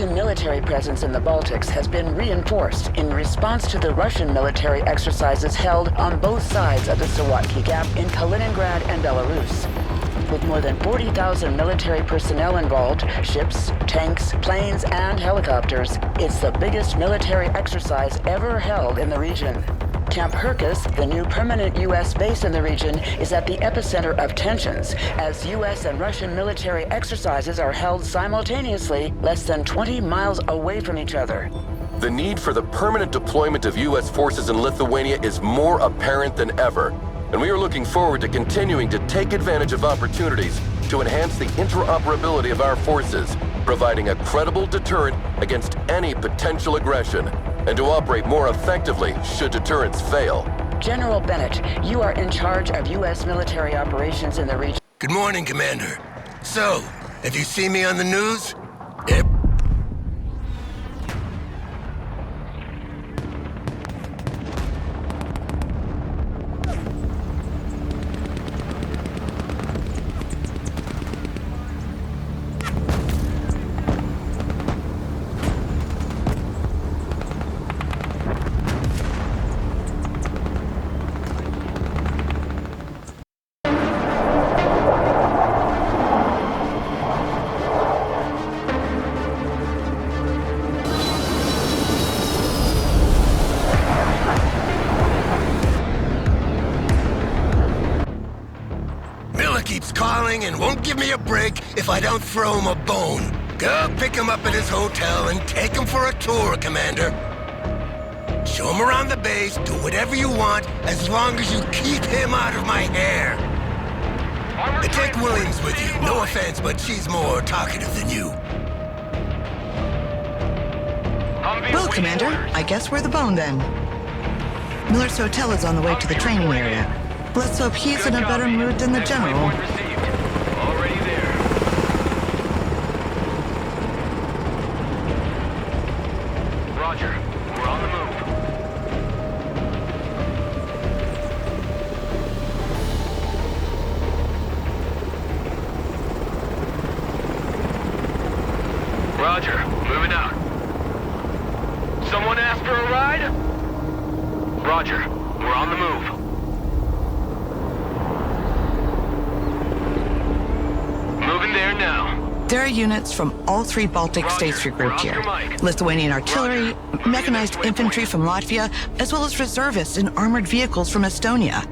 American military presence in the Baltics has been reinforced in response to the Russian military exercises held on both sides of the Sawatki Gap in Kaliningrad and Belarus. With more than 40,000 military personnel involved, ships, tanks, planes, and helicopters, it's the biggest military exercise ever held in the region. Camp Herkus, the new permanent U.S. base in the region, is at the epicenter of tensions as U.S. and Russian military exercises are held simultaneously less than 20 miles away from each other. The need for the permanent deployment of U.S. forces in Lithuania is more apparent than ever, and we are looking forward to continuing to take advantage of opportunities to enhance the interoperability of our forces, providing a credible deterrent against any potential aggression, and to operate more effectively should deterrence fail. General Bennett, you are in charge of U.S. military operations in the region. Good morning, Commander. So, have you seen me on the news? Keeps calling and won't give me a break if I don't throw him a bone. Go pick him up at his hotel and take him for a tour, Commander. Show him around the base, do whatever you want, as long as you keep him out of my hair. And take Williams with you. No offense, but she's more talkative than you. Well, Commander, I guess we're the bone then. Miller's hotel is on the way to the training area. Let's hope he's in a better mood than the General. Already there. Roger. We're on the move. Roger. Moving out. Someone asked for a ride? Roger. We're on the move. There are units from all three Baltic states regrouped here. Lithuanian artillery, mechanized infantry from Latvia, as well as reservists in armored vehicles from Estonia.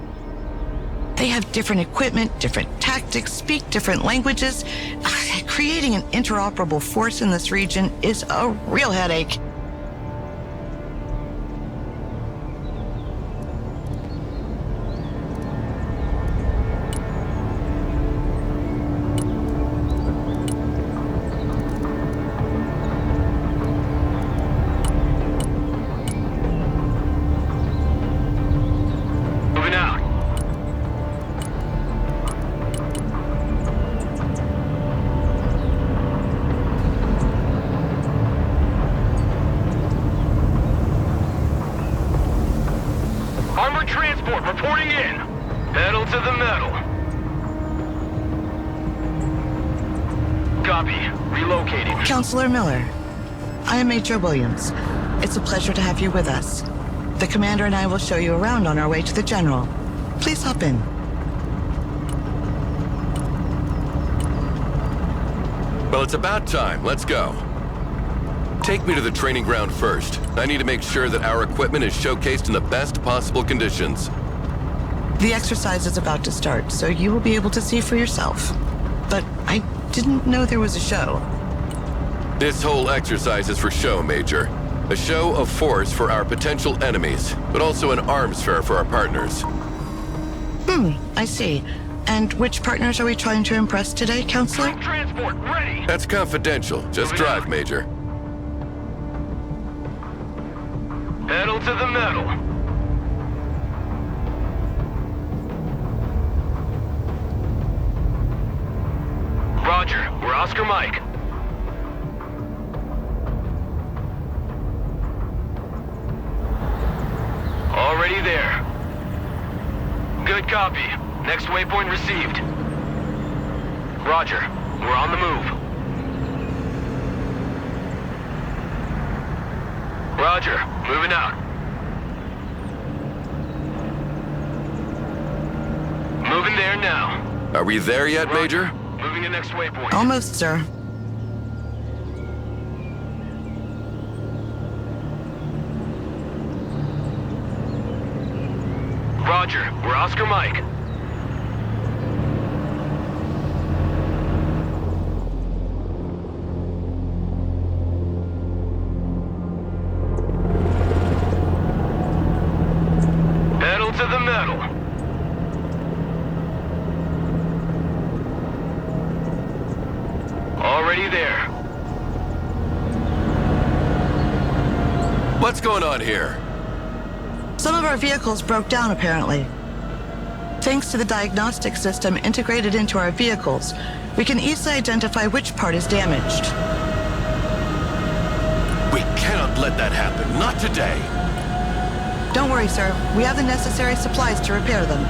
They have different equipment, different tactics, speak different languages. Creating an interoperable force in this region is a real headache. Reporting in. Pedal to the metal. Copy. Relocating. Counselor Miller, I am Major Williams. It's a pleasure to have you with us. The Commander and I will show you around on our way to the General. Please hop in. Well, it's about time. Let's go. Take me to the training ground first. I need to make sure that our equipment is showcased in the best possible conditions. The exercise is about to start, so you will be able to see for yourself. But I didn't know there was a show. This whole exercise is for show, Major. A show of force for our potential enemies, but also an arms fair for our partners. I see. And which partners are we trying to impress today, Counselor? Transport ready. That's confidential. Just drive, Major. Pedal to the metal. Roger, we're Oscar Mike. Already there. Good copy. Next waypoint received. Roger, we're on the move. Roger. Moving out. Moving there now. Are we there yet, Major? Moving to next waypoint. Almost, sir. Roger. We're Oscar Mike. Pedal to the metal. Already there. What's going on here? Some of our vehicles broke down, apparently. Thanks to the diagnostic system integrated into our vehicles, we can easily identify which part is damaged. We cannot let that happen. Not today. Don't worry, sir. We have the necessary supplies to repair them.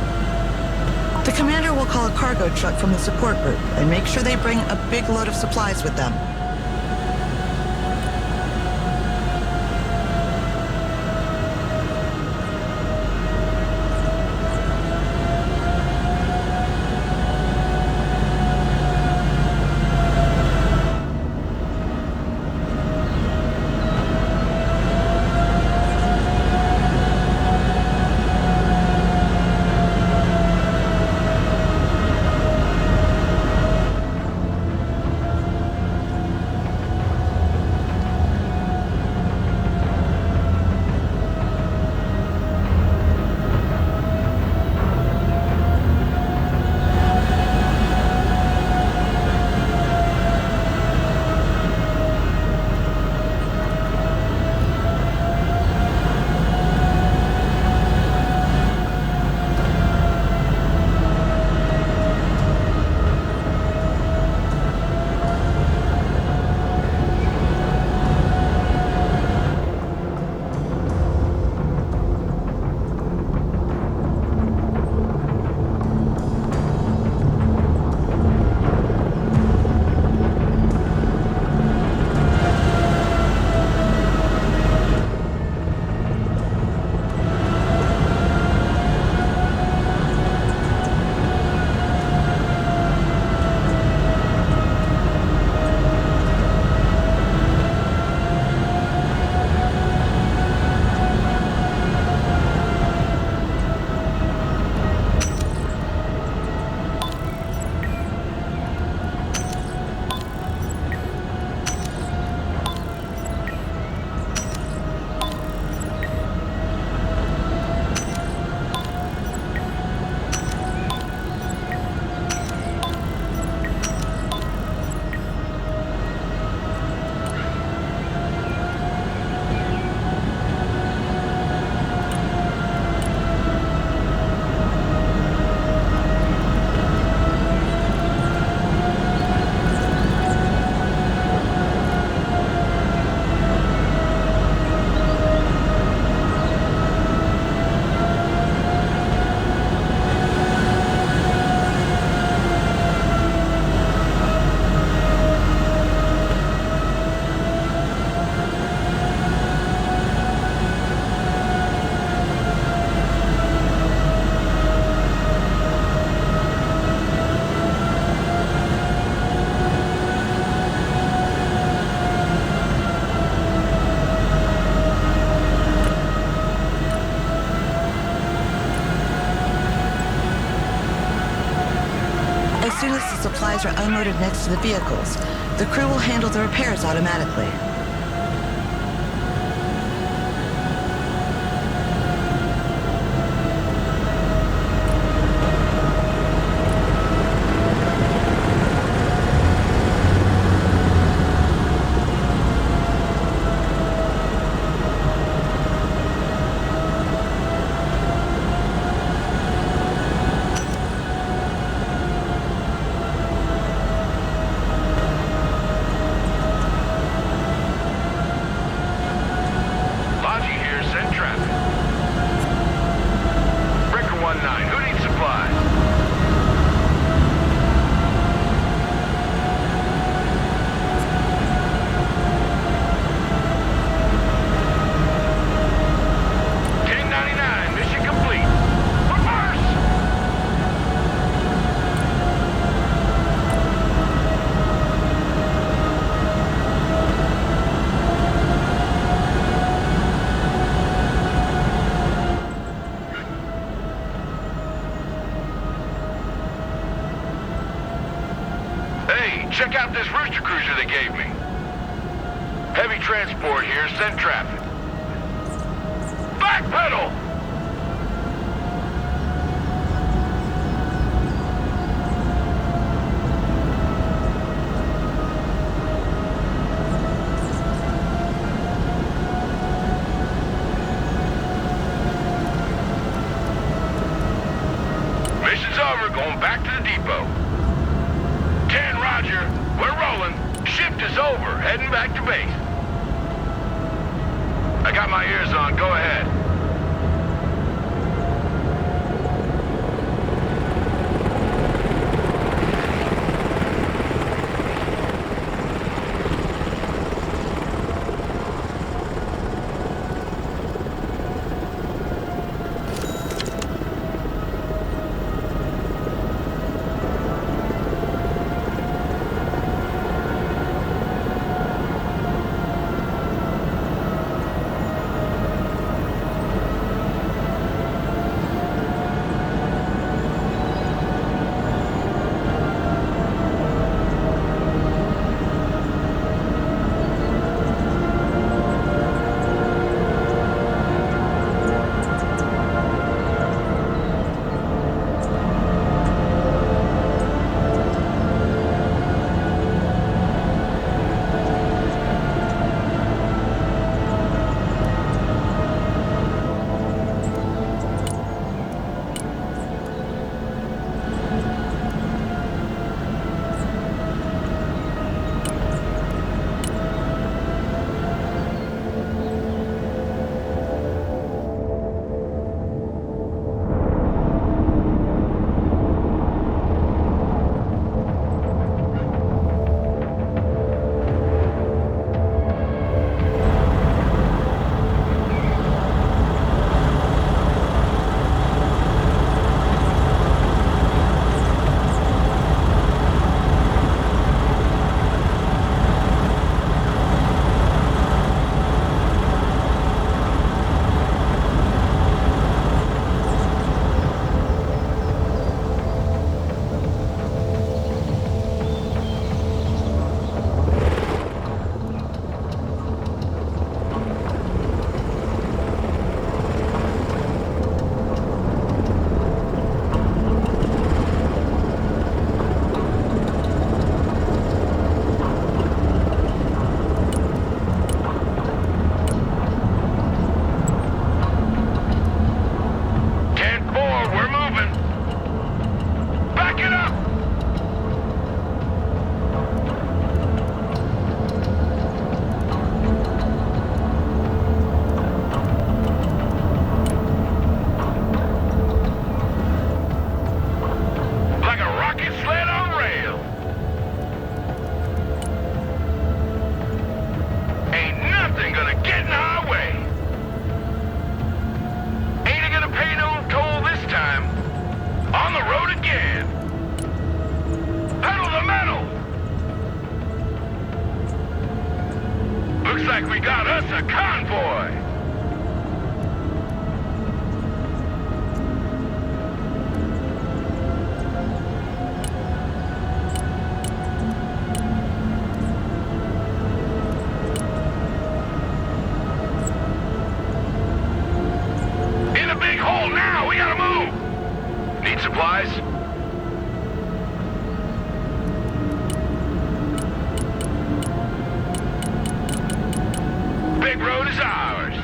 The commander will call a cargo truck from the support group and make sure they bring a big load of supplies with them. As soon as the supplies are unloaded next to the vehicles, the crew will handle the repairs automatically. check out this Rooster Cruiser they gave me. Heavy transport here, send traffic. Backpedal! Mission's over, going back to the depot. 10, Roger. We're rolling. Shift is over, heading back to base. I got my ears on, go ahead. like we got us a convoy! In a big hole now! We gotta move! Need supplies? Big road is ours.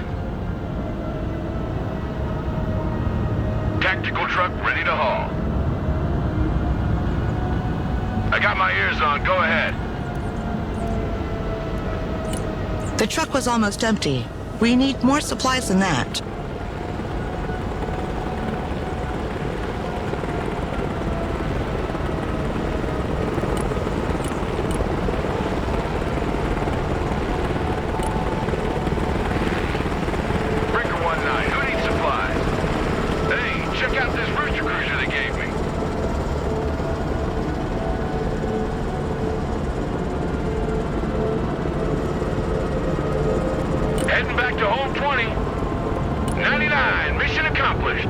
Tactical truck ready to haul. I got my ears on, go ahead. The truck was almost empty. We need more supplies than that. Heading back to home 20. 99, mission accomplished.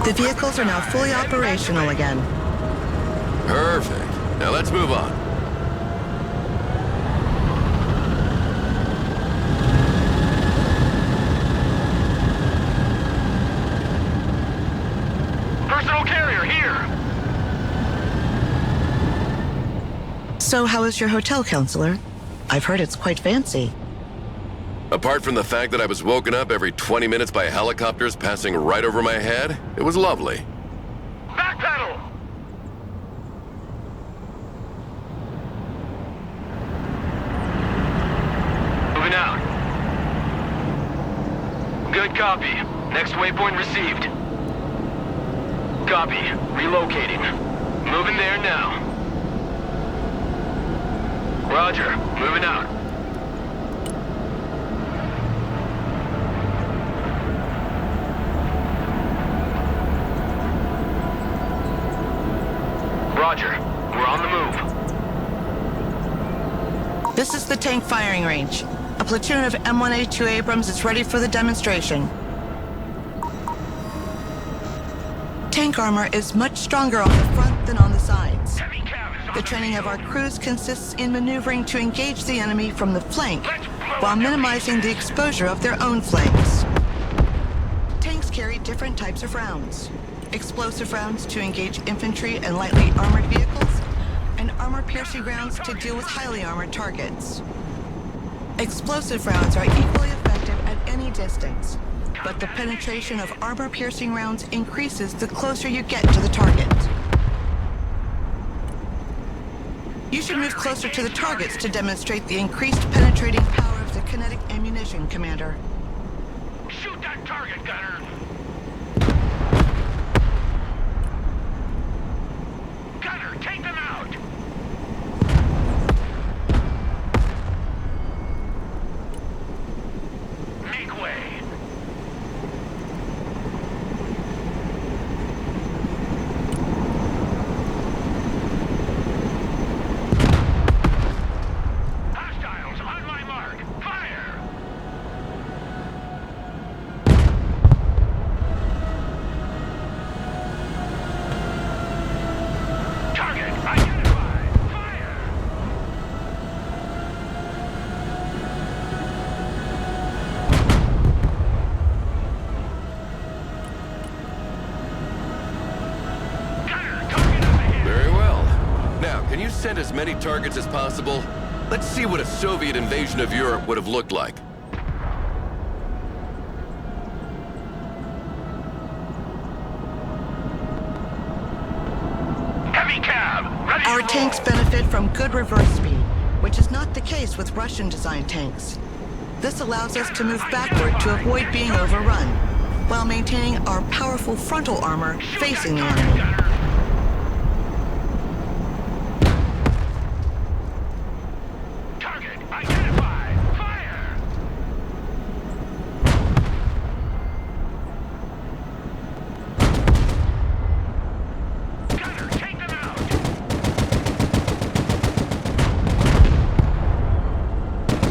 The vehicles are now fully operational again. Perfect. Now let's move on. Personal carrier here! So how is your hotel, counselor? I've heard it's quite fancy. Apart from the fact that I was woken up every 20 minutes by helicopters passing right over my head, it was lovely. Backpedal! Moving out. Good copy. Next waypoint received. Copy. Relocating. Moving there now. Roger. Moving out. Roger. We're on the move. This is the tank firing range. A platoon of M1A2 Abrams is ready for the demonstration. Tank armor is much stronger on the front than on the sides. The training of our crews consists in maneuvering to engage the enemy from the flank while minimizing the exposure of their own flanks. Tanks carry different types of rounds. Explosive rounds to engage infantry and lightly armored vehicles, and armor-piercing rounds to deal with highly armored targets. Explosive rounds are equally effective at any distance, but the penetration of armor-piercing rounds increases the closer you get to the target. You should move closer to the targets to demonstrate the increased penetrating power of the kinetic ammunition, Commander. Shoot that target, gunner! Gunner, take them out! Make way! Hostiles on my mark! Fire! Target identified! Fire! Gunner, target up ahead! Very well. Now, can you send as many targets as possible? Let's see what a Soviet invasion of Europe would have looked like. Heavy cab! Ready Our to tanks roll. benefit from good reverse speed, which is not the case with Russian-designed tanks. This allows us to move backward to avoid being overrun, while maintaining our powerful frontal armor facing the enemy. Gunner. Target identified! Fire! Gunner, take them out!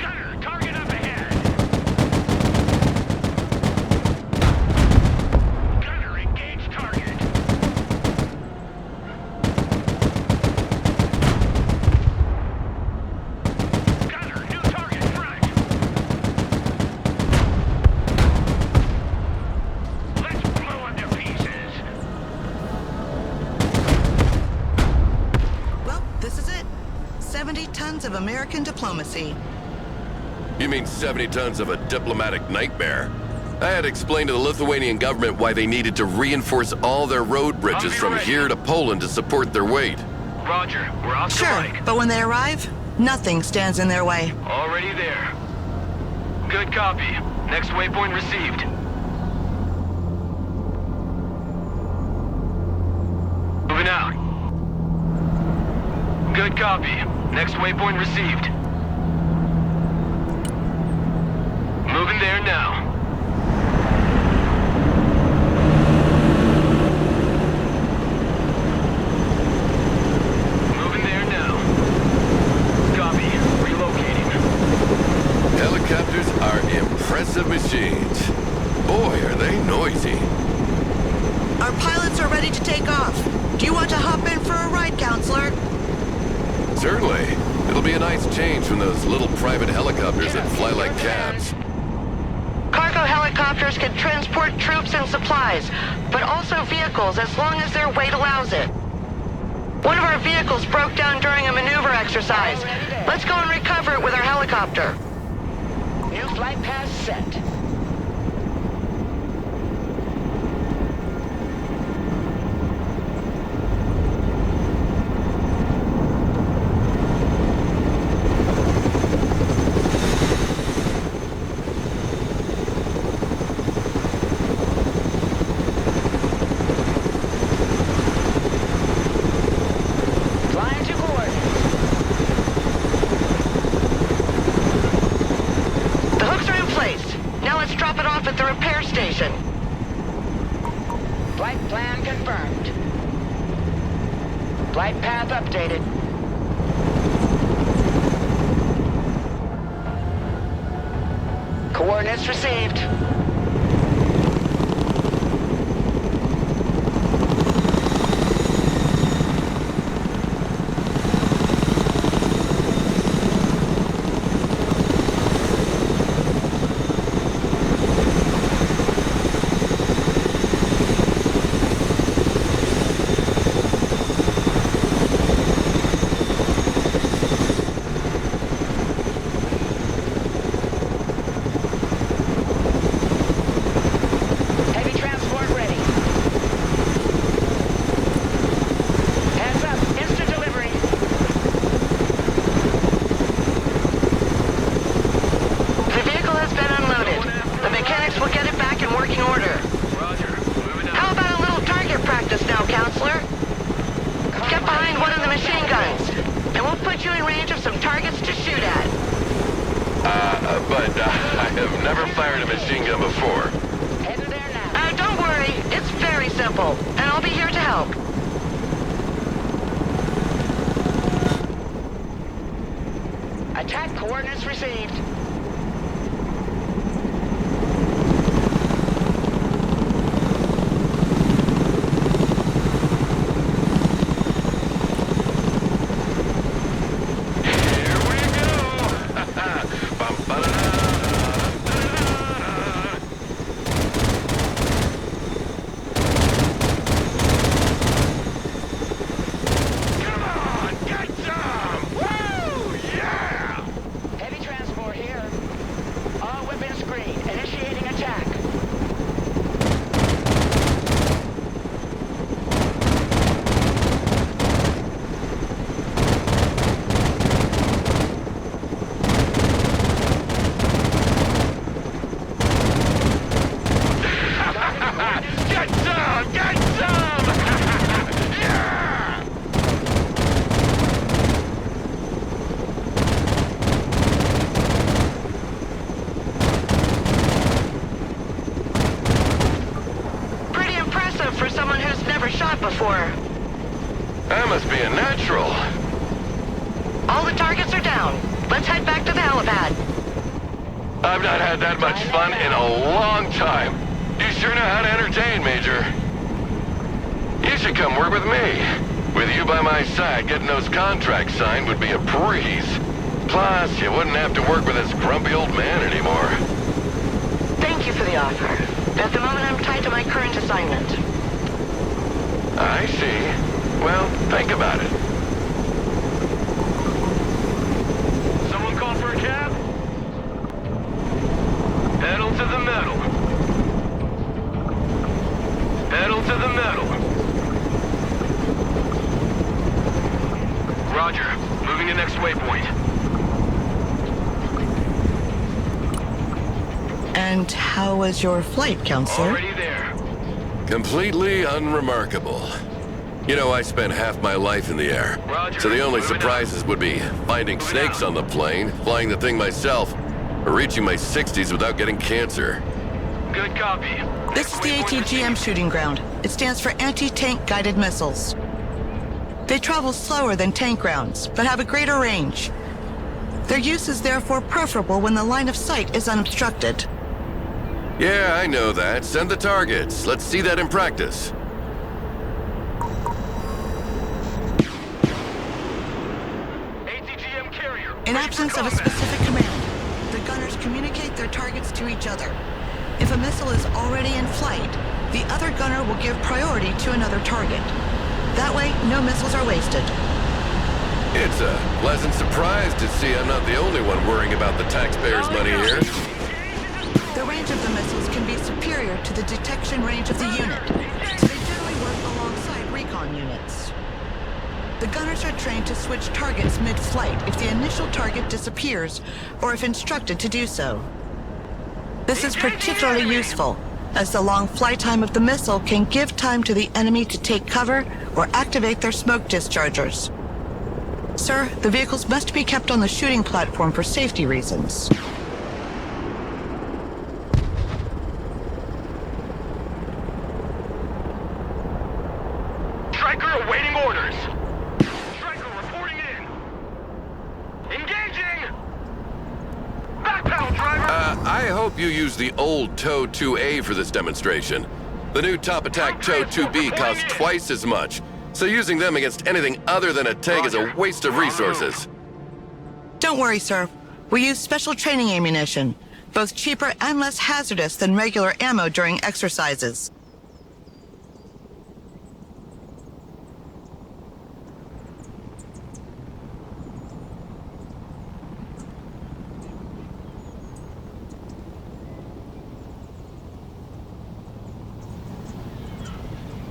Gunner, target up ahead! Gunner, engage target! Gunner, new target front! Let's blow them to pieces! Well, this is it. 70 tons of American diplomacy. You mean 70 tons of a diplomatic nightmare? I had explained to the Lithuanian government why they needed to reinforce all their road bridges from here to Poland to support their weight. Roger, we're on Sure, strike. but when they arrive, nothing stands in their way. Already there. Good copy. Next waypoint received. Moving out. Good copy. Next waypoint received. Moving there now. Moving there now. Copy. Relocating. Helicopters are impressive machines. Boy, are they noisy. Our pilots are ready to take off. Do you want to hop in for a ride, Counselor? Certainly. It'll be a nice change from those little private helicopters that fly like cabs. Cargo helicopters can transport troops and supplies, but also vehicles as long as their weight allows it. One of our vehicles broke down during a maneuver exercise. Let's go and recover it with our helicopter. New flight path set. Flying to coordinates. The hooks are in place. Now let's drop it off at the repair station. Flight plan confirmed. Flight path updated. Coordinates received. Heavy transport ready. Hands up, instant delivery. The vehicle has been unloaded. The mechanics will get it back in working order. Roger. Moving out. How about a little target practice now, Counselor? Get behind one of the machine guns, and we'll put you in range of some targets to shoot at. But I have never fired a machine gun before. Heading there now. Don't worry, it's very simple, and I'll be here to help. Attack coordinates received. Here we go! Bum, ba-da-da-da-da-da-da-da. Come on, get some! Woo! Yeah! Heavy transport here. All weapons screened. Initiating attack. Get some! Get some! Yeah! Pretty impressive for someone who's never shot before. That must be a natural. All the targets are down. Let's head back to the helipad. I've not had that much fun in a long time. You sure know how to entertain, Major. You should come work with me. With you by my side, getting those contracts signed would be a breeze. Plus, you wouldn't have to work with this grumpy old man anymore. Thank you for the offer. At the moment, I'm tied to my current assignment. I see. Well, think about it. Someone call for a cab? Pedal to the metal. Pedal to the metal. Roger. Moving to next waypoint. And how was your flight, Counselor? Already there. Completely unremarkable. You know, I spent half my life in the air. Roger. So the only Moving surprises would be finding Moving snakes out. on the plane, flying the thing myself, or reaching my 60s without getting cancer. Good copy. This is the ATGM shooting ground. It stands for Anti-Tank Guided Missiles. They travel slower than tank rounds, but have a greater range. Their use is therefore preferable when the line of sight is unobstructed. Yeah, I know that. Send the targets. Let's see that in practice. In absence of a specific command, the gunners communicate their targets to each other. If a missile is already in flight, the other gunner will give priority to another target. That way, no missiles are wasted. It's a pleasant surprise to see I'm not the only one worrying about the taxpayers' money here. The range of the missiles can be superior to the detection range of the unit, so they generally work alongside recon units. The gunners are trained to switch targets mid-flight if the initial target disappears, or if instructed to do so. This is particularly useful, as the long flight time of the missile can give time to the enemy to take cover or activate their smoke dischargers. Sir, the vehicles must be kept on the shooting platform for safety reasons. Striker awaiting orders. Striker reporting in. Engaging! Back pedal, driver! I hope you use the old TOW 2A for this demonstration. The new Top Attack TOW 2B costs twice as much, so using them against anything other than a tank is a waste of resources. Don't worry, sir. We use special training ammunition, both cheaper and less hazardous than regular ammo during exercises.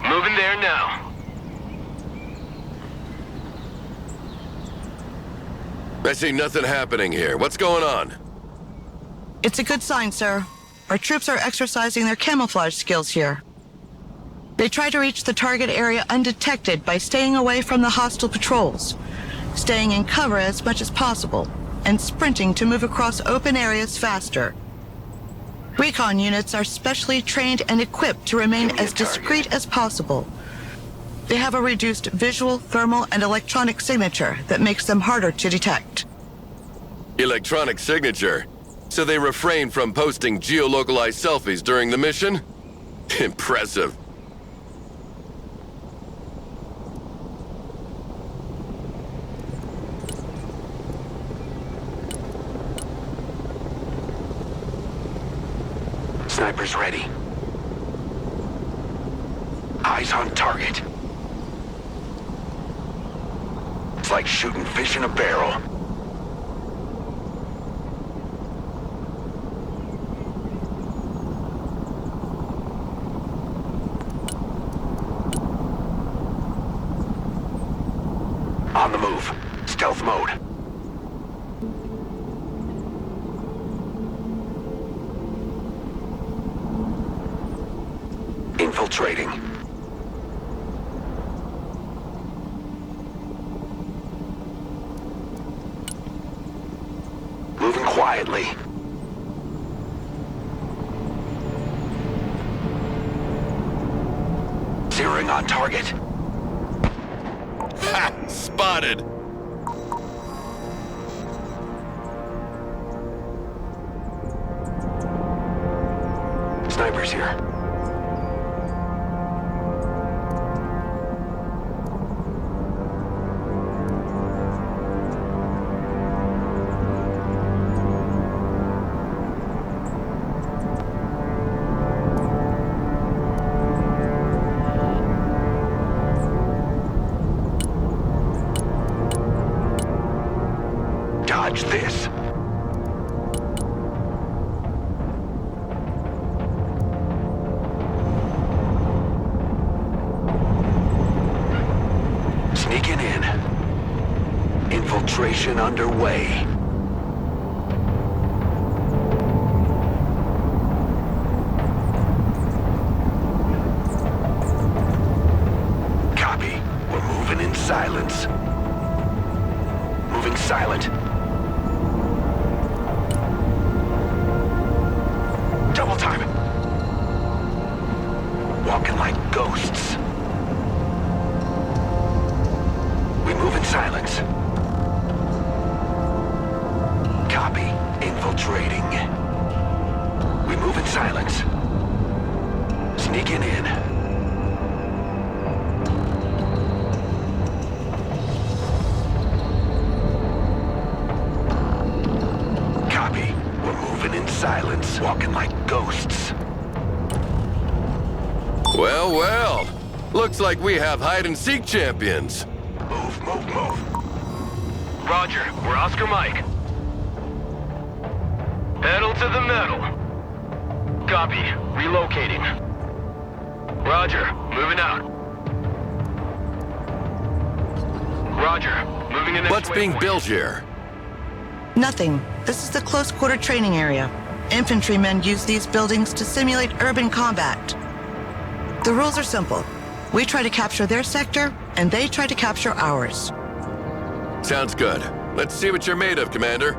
Moving there now. I see nothing happening here. What's going on? It's a good sign, sir. Our troops are exercising their camouflage skills here. They try to reach the target area undetected by staying away from the hostile patrols, staying in cover as much as possible, and sprinting to move across open areas faster. Recon units are specially trained and equipped to remain as discreet as possible. They have a reduced visual, thermal, and electronic signature that makes them harder to detect. Electronic signature? So they refrain from posting geolocalized selfies during the mission? Impressive. Sniper's ready. Eyes on target. It's like shooting fish in a barrel. On the move. Stealth mode. Infiltrating. Moving quietly. Zeroing on target. Ha! Spotted! Sniper's here. Dodge this. Sneaking in. Infiltration underway. Copy. We're moving in silence. Moving silent. Double time. Walking like ghosts. We move in silence. Copy. Infiltrating. We move in silence. Sneaking in. silence, walking like ghosts. Well, well. Looks like we have hide-and-seek champions. Move, move, move. Roger, we're Oscar Mike. Pedal to the metal. Copy, relocating. Roger, moving out. Roger, moving in next What's being waypoint. built here? Nothing. This is the close-quarter training area. Infantrymen use these buildings to simulate urban combat. The rules are simple. We try to capture their sector, and they try to capture ours. Sounds good. Let's see what you're made of, Commander.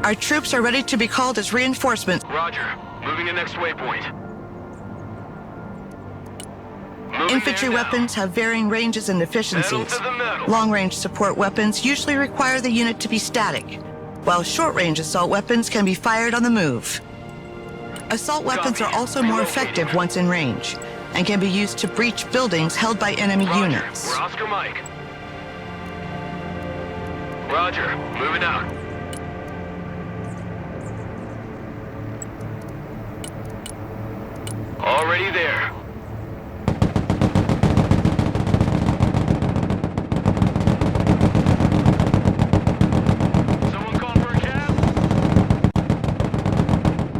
Our troops are ready to be called as reinforcements. Roger, moving in next waypoint. Moving Infantry there now. weapons have varying ranges and efficiencies. Pedal to the metal. Long-range support weapons usually require the unit to be static, while short-range assault weapons can be fired on the move. Assault weapons are also more effective once in range, and can be used to breach buildings held by enemy Roger, units. we're Oscar Mike. Roger, moving out. Already there. Someone call for a cab?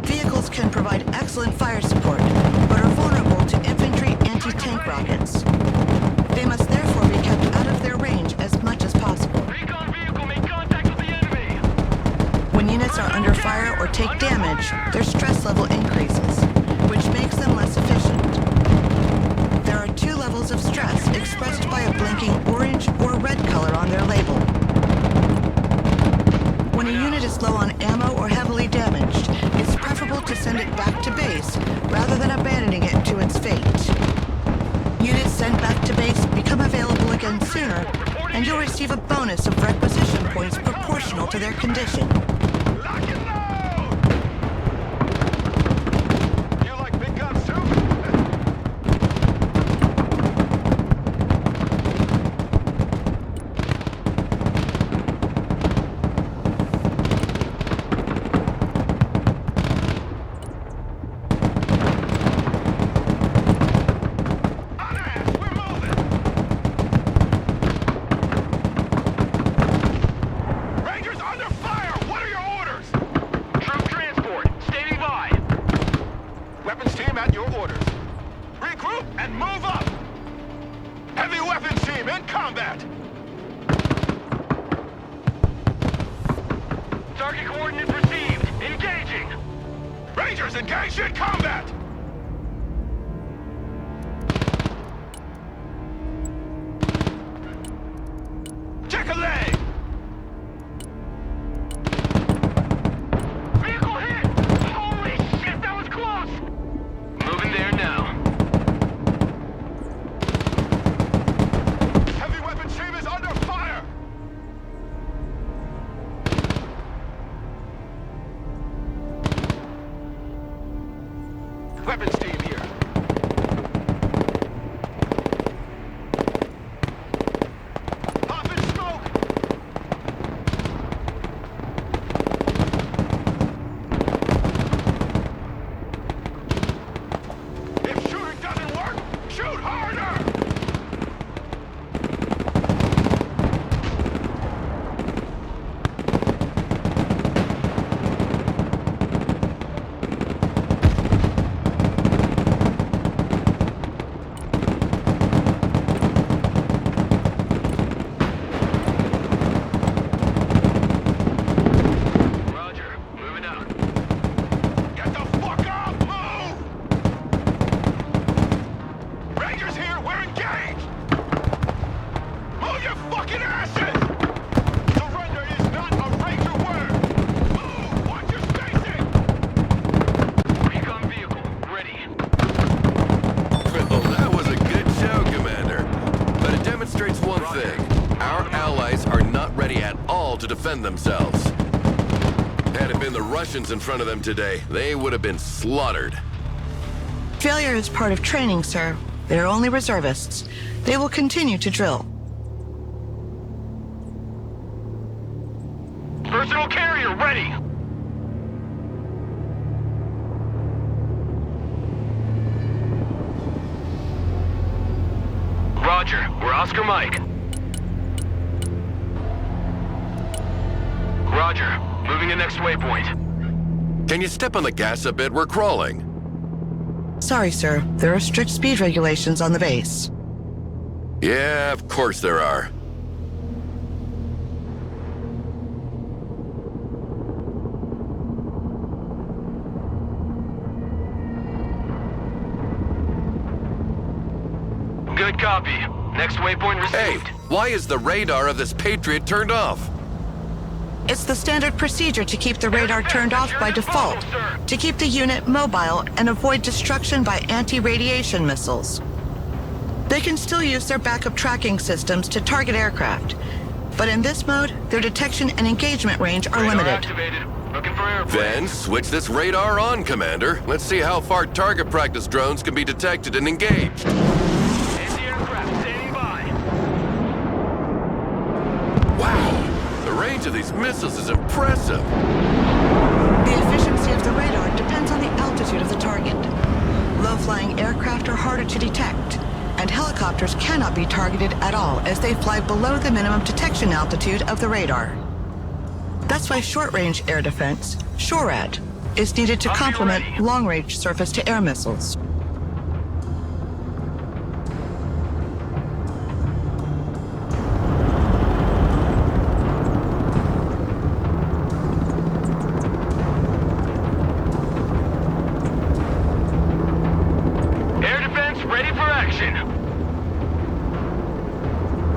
Vehicles can provide excellent fire support, but are vulnerable to infantry anti-tank rockets. They must therefore be kept out of their range as much as possible. Recon vehicle made contact with the enemy. When units are under fire or take damage, their stress level increases, which makes them less efficient. There are 2 levels of stress expressed by a blinking orange or red color on their label. When a unit is low on ammo or heavily damaged, it's preferable to send it back to base rather than abandoning it to its fate. Units sent back to base become available again sooner, and you'll receive a bonus of requisition points proportional to their condition. Lock and load! You like big guns too? On ass, we're moving! Rangers under fire! What are your orders? Troop transport, standing by. Weapons team at your orders. Regroup and move up! Heavy weapons team in combat! Target coordinates received. Engaging. Rangers engaged in combat! Check a leg! Vehicle hit! Holy shit, that was close! Moving there now. Heavy weapons team is under fire! Weapons team here. Popping smoke! If shooting doesn't work, shoot harder! Roger, moving out. Get the fuck up! Move! Rangers here, we're engaged! Move your fucking asses! Surrender is not a Ranger word! Move! Watch your spacing! Recon vehicle, ready. Well, that was a good show, Commander. But it demonstrates one thing. Our allies are not ready at all to defend themselves. Had it been the Russians in front of them today, they would have been slaughtered. Failure is part of training, sir. They're only reservists. They will continue to drill. Personal carrier ready! Roger, we're Oscar Mike. Roger, moving to next waypoint. Can you step on the gas a bit? We're crawling. Sorry, sir. There are strict speed regulations on the base. Yeah, of course there are. Good copy. Next waypoint Hey, received. why is the radar of this Patriot turned off? It's the standard procedure to keep the radar turned off by default, to keep the unit mobile and avoid destruction by anti-radiation missiles. They can still use their backup tracking systems to target aircraft, but in this mode, their detection and engagement range are Radar limited. activated. Looking for airplanes. Then switch this radar on, Commander. Let's see how far target practice drones can be detected and engaged. Anti-aircraft standing by. Wow, the range of these missiles is impressive. The efficiency of the radar depends on the altitude of the target. Low-flying aircraft are harder to detect, and helicopters cannot be targeted at all as they fly below the minimum detection altitude of the radar. That's why short-range air defense, SHORAD, is needed to I'll be complement ready. long-range surface-to-air missiles. Air defense ready for action.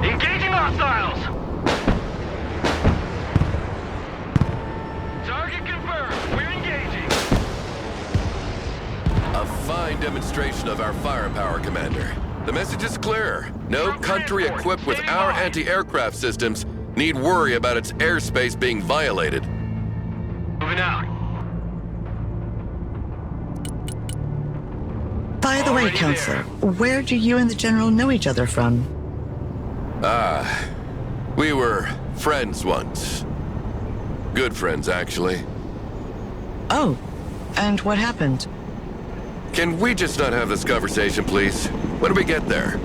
Engaging hostiles. Target confirmed. We're engaging. A fine demonstration of our firepower, Commander. The message is clear. No country equipped with our anti-aircraft systems need worry about its airspace being violated. Moving out. By the way, Already Counselor, where do you and the General know each other from? We were friends once. Good friends, actually. Oh, and what happened? Can we just not have this conversation, please? When do we get there?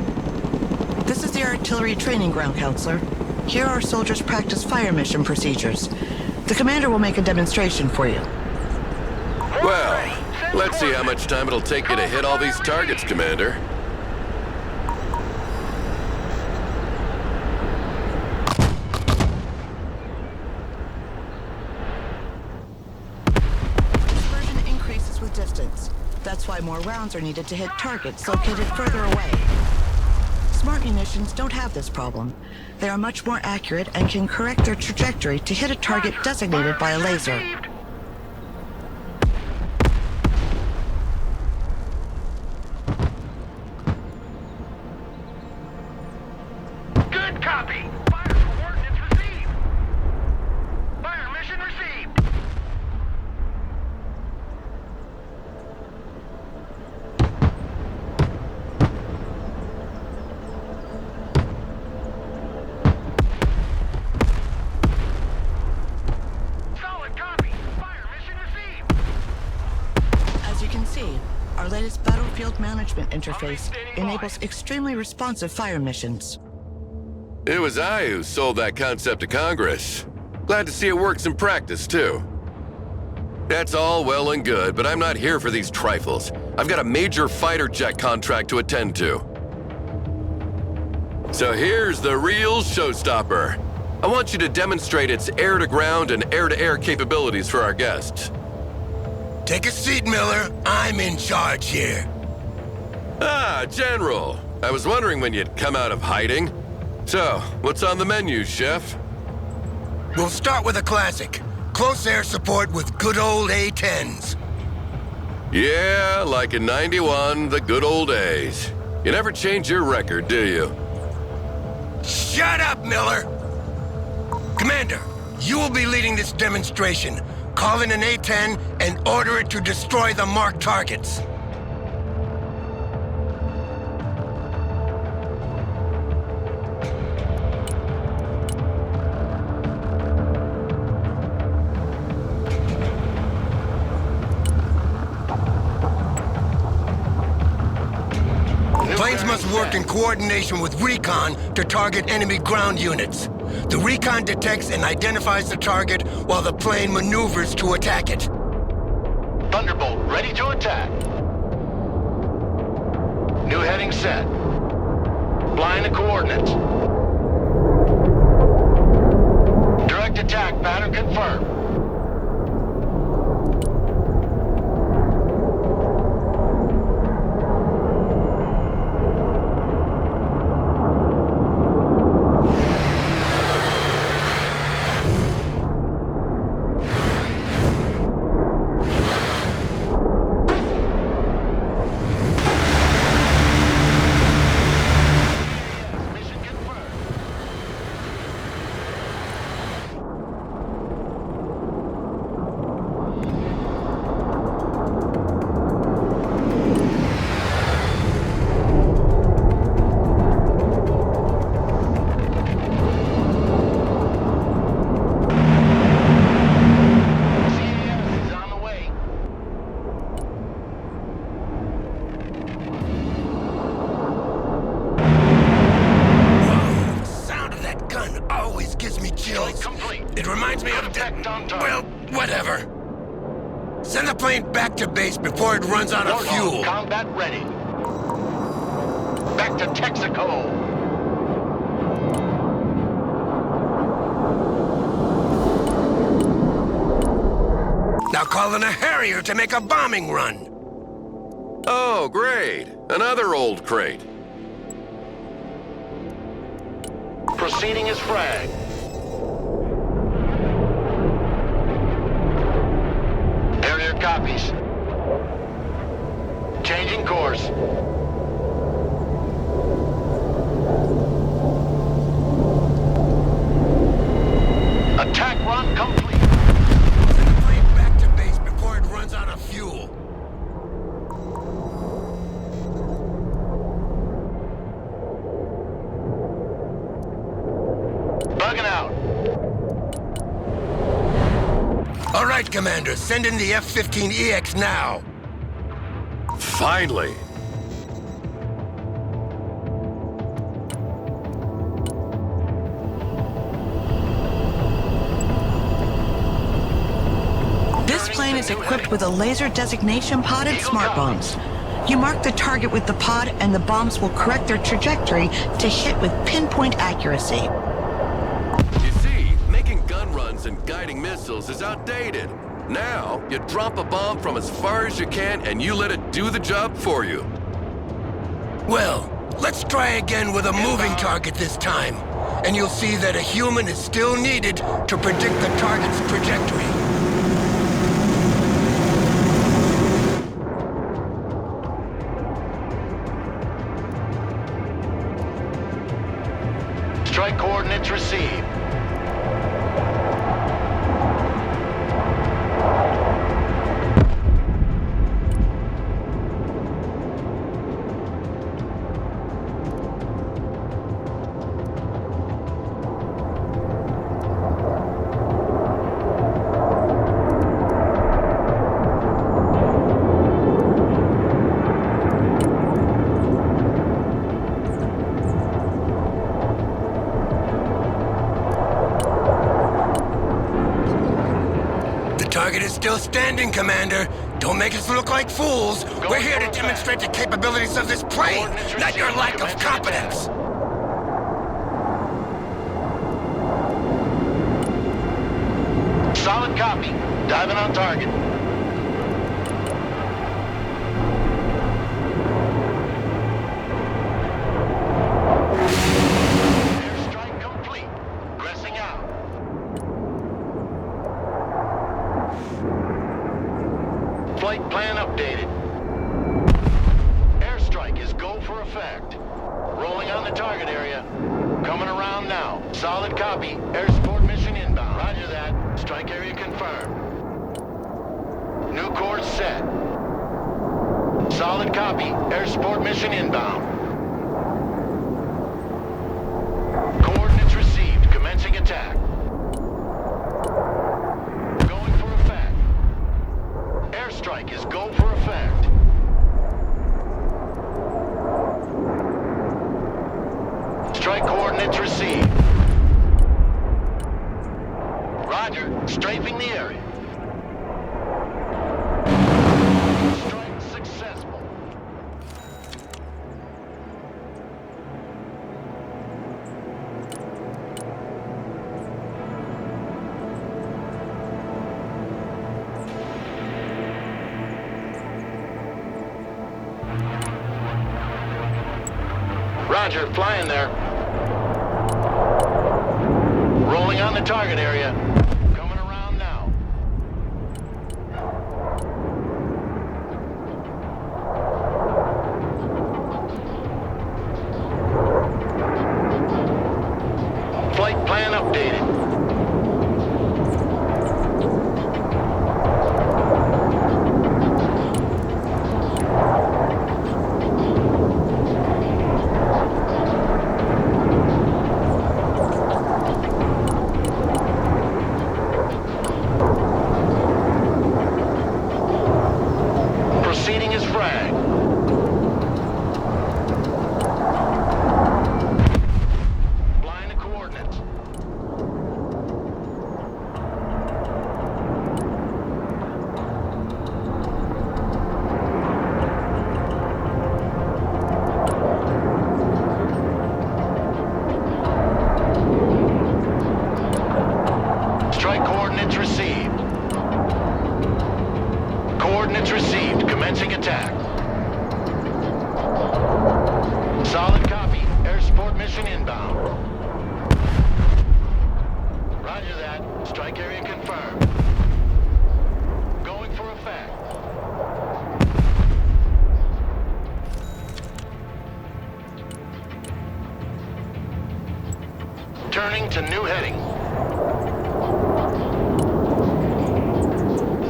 This is the artillery training ground, Counselor. Here our soldiers practice fire mission procedures. The commander will make a demonstration for you. Well, let's see how much time it'll take you to hit all these targets, Commander. Dispersion increases with distance. That's why more rounds are needed to hit targets located further away. Smart munitions don't have this problem. They are much more accurate and can correct their trajectory to hit a target designated by a laser. Good copy. Fire coordinates received. Fire mission received. Solid copy. Fire mission received. As you can see, our latest battlefield management interface enables extremely responsive fire missions. It was I who sold that concept to Congress. Glad to see it works in practice, too. That's all well and good, but I'm not here for these trifles. I've got a major fighter jet contract to attend to. So here's the real showstopper. I want you to demonstrate its air-to-ground and air-to-air capabilities for our guests. Take a seat, Miller. I'm in charge here. Ah, General. I was wondering when you'd come out of hiding. So, what's on the menu, Chef? We'll start with a classic. Close air support with good old A-10s. Yeah, like in '91, the good old days. You never change your record, do you? Shut up, Miller! Commander, you will be leading this demonstration. Call in an A-10 and order it to destroy the marked targets. Planes must work in coordination with recon to target enemy ground units. The recon detects and identifies the target while the plane maneuvers to attack it. Thunderbolt, ready to attack. New heading set. Flying the coordinates. Direct attack pattern confirmed. Well, whatever. Send the plane back to base before it runs out of fuel. Combat ready. Back to Texaco. Now call in a Harrier to make a bombing run. Oh, great. Another old crate. Proceeding as frag. Harrier copies. Changing course. Attack run complete. Send the plane back to base before it runs out of fuel. Bugging out. All right, Commander, send in the F-15EX now. Finally. This plane is equipped with a laser designation pod and smart bombs. You mark the target with the pod and the bombs will correct their trajectory to hit with pinpoint accuracy. You see, making gun runs and guiding missiles is outdated. Now, you drop a bomb from as far as you can and you let it do the job for you. Well, let's try again with a moving target this time. And you'll see that a human is still needed to predict the target's trajectory. Strike coordinates received. Target is still standing, Commander. Don't make us look like fools. We're here to demonstrate the capabilities of this plane, not your lack of competence. Solid copy. Diving on target. Airstrike complete. Pressing out. Flight plan updated. Airstrike is go for effect. Rolling on the target area. Coming around now. Solid copy. Air support mission inbound. Roger that. Strike area confirmed. New course set. Solid copy. Air support mission inbound. Coordinates received. Commencing attack. Going for effect. Airstrike is go for effect. Coordinates received. Roger. Strafing the area. Strike successful. Roger, flying there. Rolling on the target area. Coming around now. Flight plan updated. Proceeding as frag. Flying the coordinates. Strike coordinates received. Coordinates received. Commencing attack. Solid copy. Air support mission inbound. Roger that. Strike area confirmed. Going for effect. Turning to new heading.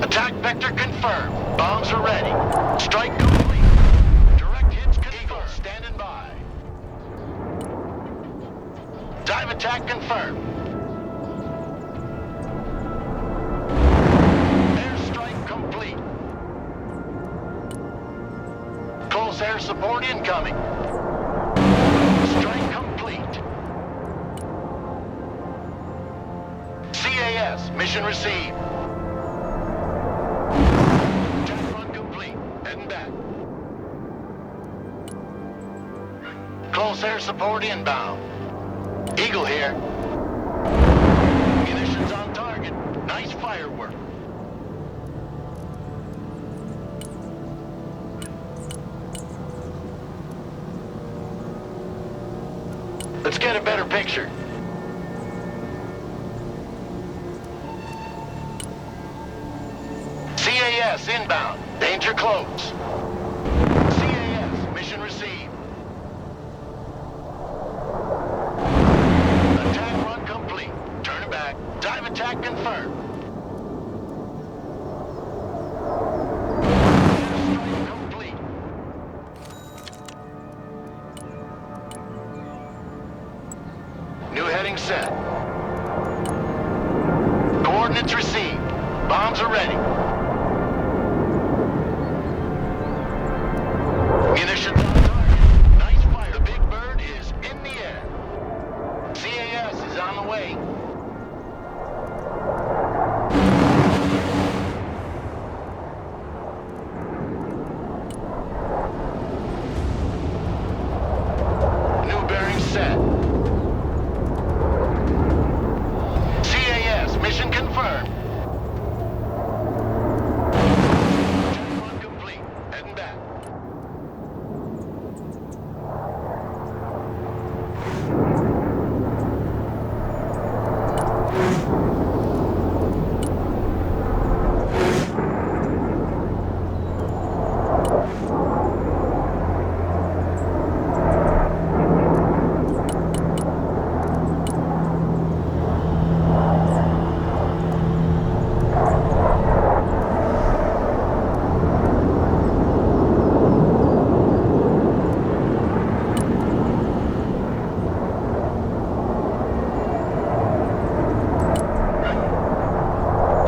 Attack vector confirmed. Bombs are ready. Strike complete. Direct hits confirmed. Eagle standing by. Dive attack confirmed. Airstrike complete. Close air support incoming. Strike complete. CAS, mission received. Test run complete. Heading back. Close air support inbound. Eagle here. Munitions on target. Nice firework. Let's get a better picture. CAS inbound. Danger close. CAS, mission received. Attack run complete. Turn it back. Dive attack confirmed. Airstrike complete. New heading set. Coordinates received. Bombs are ready. Munitions on target. Nice fire. The big bird is in the air. CAS is on the way. New bearing set. CAS, mission confirmed. Check run complete. Heading back.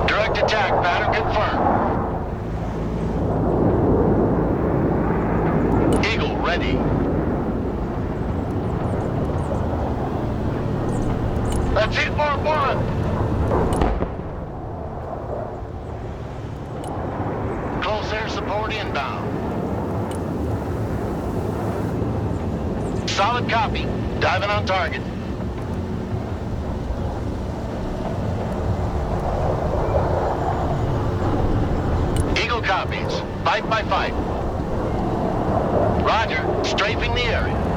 Direct attack pattern confirmed. Eagle ready. Solid copy. Diving on target. Eagle copies. Fight by fight. Roger. Strafing the area.